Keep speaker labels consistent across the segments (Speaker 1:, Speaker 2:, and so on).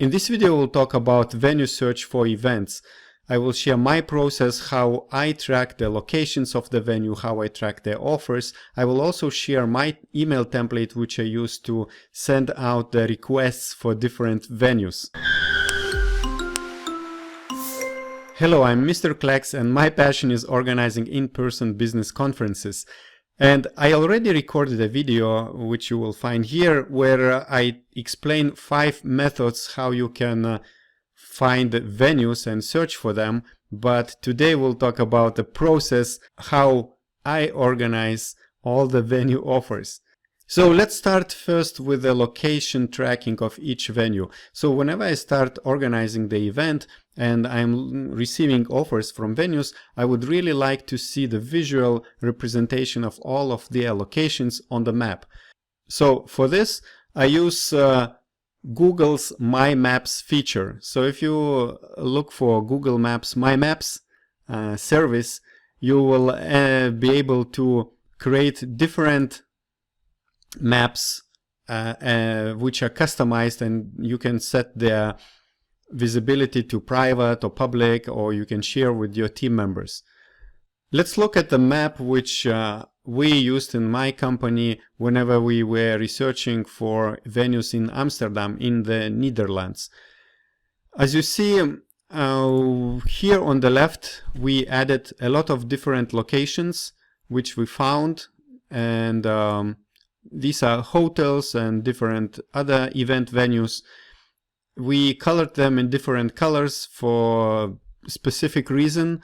Speaker 1: In this video we'll talk about venue search for events. I will share my process, how I track the locations of the venue, how I track their offers. I will also share my email template which I use to send out the requests for different venues. Hello, I'm Mr. KLEX and my passion is organizing in-person business conferences. And I already recorded a video, which you will find here, where I explain 5 methods how you can find venues and search for them. But today we'll talk about the process, how I organize all the venue offers. So let's start first with the location tracking of each venue. So whenever I start organizing the event and I'm receiving offers from venues, I would really like to see the visual representation of all of their locations on the map. So for this, I use Google's My Maps feature. So if you look for Google Maps My Maps service, you will be able to create different maps which are customized, and you can set their visibility to private or public, or you can share with your team members. Let's look at the map which we used in my company whenever we were researching for venues in Amsterdam in the Netherlands. As you see here on the left, we added a lot of different locations which we found, and these are hotels and different other event venues. We colored them in different colors for specific reason.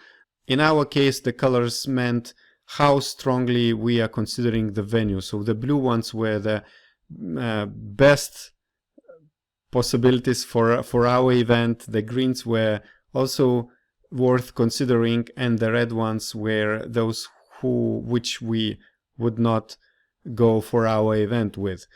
Speaker 1: In our case, the colors meant how strongly we are considering the venue. So the blue ones were the best possibilities for our event. The greens were also worth considering, and the red ones were those which we would not go for our event with.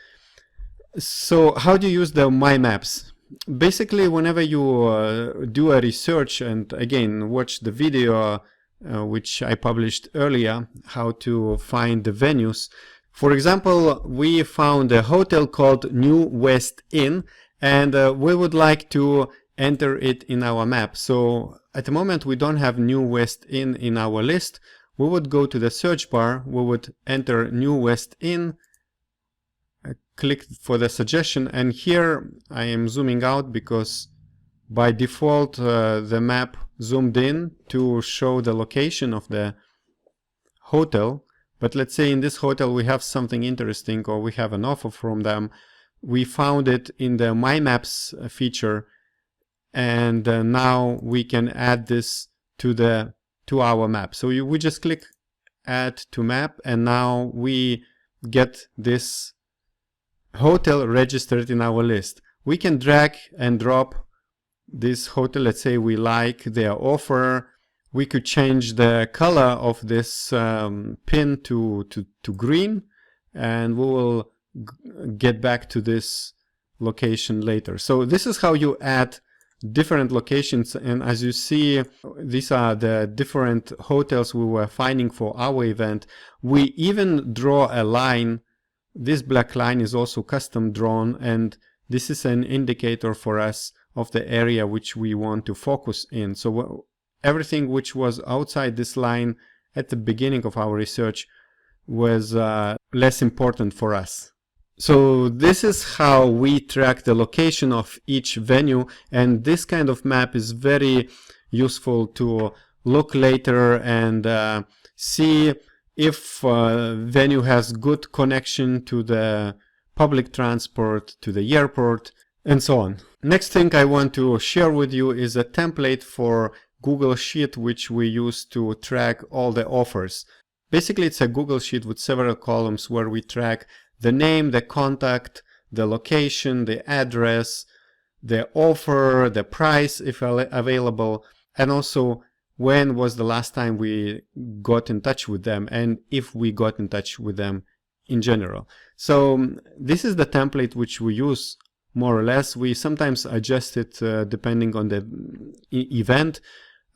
Speaker 1: So how do you use the My Maps? Basically, whenever you do a research, and again watch the video which I published earlier, how to find the venues. For example, we found a hotel called New West Inn, and we would like to enter it in our map. So at the moment we don't have New West Inn in our list. We would go to the search bar, we would enter New West Inn, click for the suggestion, and here I am zooming out because by default the map zoomed in to show the location of the hotel. But let's say in this hotel we have something interesting, or we have an offer from them. We found it in the My Maps feature, and now we can add this to our map. So we just click add to map, and now we get this hotel registered in our list. We can drag and drop this hotel. Let's say we like their offer. We could change the color of this pin to green, and we will get back to this location later. So this is how you add different locations, and as you see, these are the different hotels we were finding for our event. We even draw a line. This black line is also custom drawn, and this is an indicator for us of the area which we want to focus in. So everything which was outside this line at the beginning of our research was less important for us. So this is how we track the location of each venue, and this kind of map is very useful to look later and see if venue has good connection to the public transport, to the airport, and so on. Next thing I want to share with you is a template for Google Sheet which we use to track all the offers. Basically, it's a Google Sheet with several columns where we track the name, the contact, the location, the address, the offer, the price if available, and also when was the last time we got in touch with them, and if we got in touch with them in general. So this is the template which we use more or less. We sometimes adjust it depending on the event.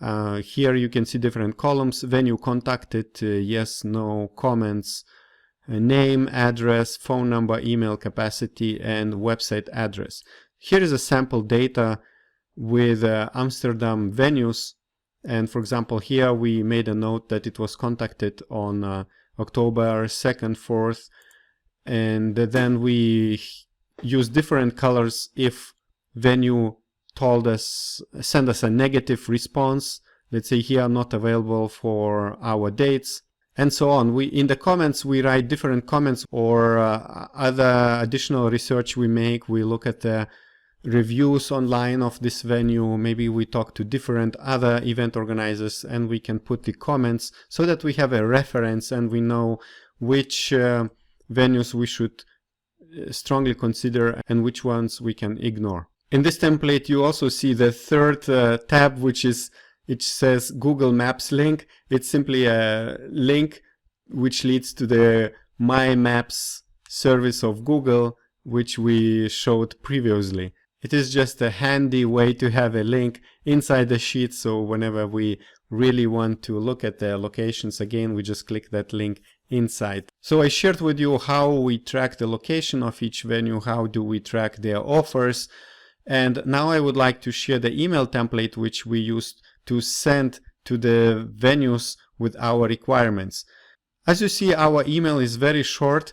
Speaker 1: Here you can see different columns: venue contacted, yes, no, comments, name, address, phone number, email, capacity, and website address. here is a sample data with Amsterdam venues. And for example, here we made a note that it was contacted on October 2nd, 4th, and then we use different colors if venue send us a negative response. Let's say here not available for our dates, and so on. In the comments we write different comments, or other additional research we make. We look at the reviews online of this venue. Maybe we talk to different other event organizers, and we can put the comments so that we have a reference and we know which venues we should strongly consider and which ones we can ignore. In this template you also see the third tab, which says Google Maps link. It's simply a link which leads to the My Maps service of Google, which we showed previously. It is just a handy way to have a link inside the sheet, so whenever we really want to look at the locations again, we just click that link inside. So I shared with you how we track the location of each venue, how do we track their offers, and now I would like to share the email template which we used to send to the venues with our requirements. As you see, our email is very short.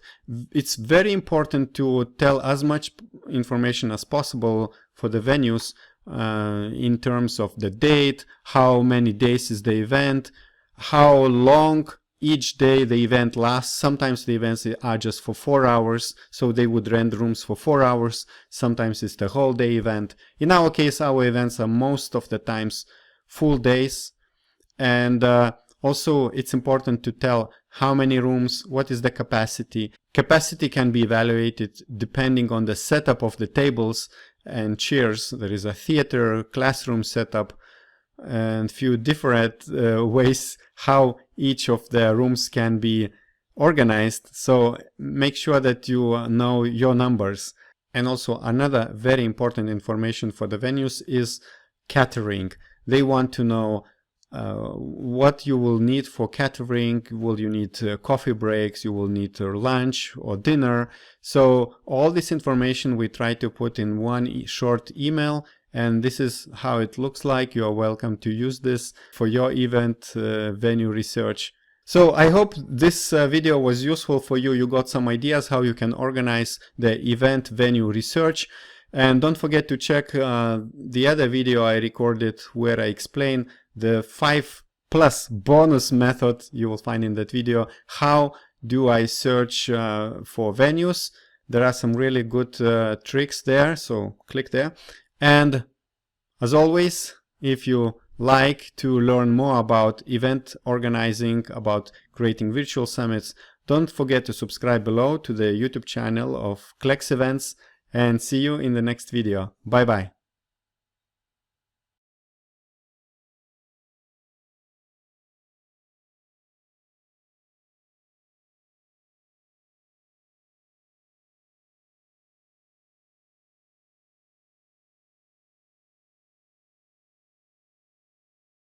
Speaker 1: It's very important to tell as much information as possible for the venues in terms of the date, how many days is the event, how long each day the event lasts. Sometimes the events are just for 4 hours, so they would rent rooms for 4 hours. Sometimes it's the whole day event. In our case, our events are most of the times full days. And also it's important to tell how many rooms, what is the capacity. Capacity can be evaluated depending on the setup of the tables and chairs. There is a theater, classroom setup, and few different ways how each of the rooms can be organized. So make sure that you know your numbers. And also another very important information for the venues is catering. They want to know what you will need for catering. Will you need coffee breaks? You will need lunch or dinner. So all this information we try to put in one short email, and this is how it looks like. You are welcome to use this for your event venue research. So I hope this video was useful for you. You got some ideas how you can organize the event venue research. And don't forget to check the other video I recorded where I explain the 5+ bonus method you will find in that video. How do I search for venues? There are some really good tricks there, so click there. And as always, if you like to learn more about event organizing, about creating virtual summits, don't forget to subscribe below to the YouTube channel of KLEX Events, and see you in the next video. Bye bye.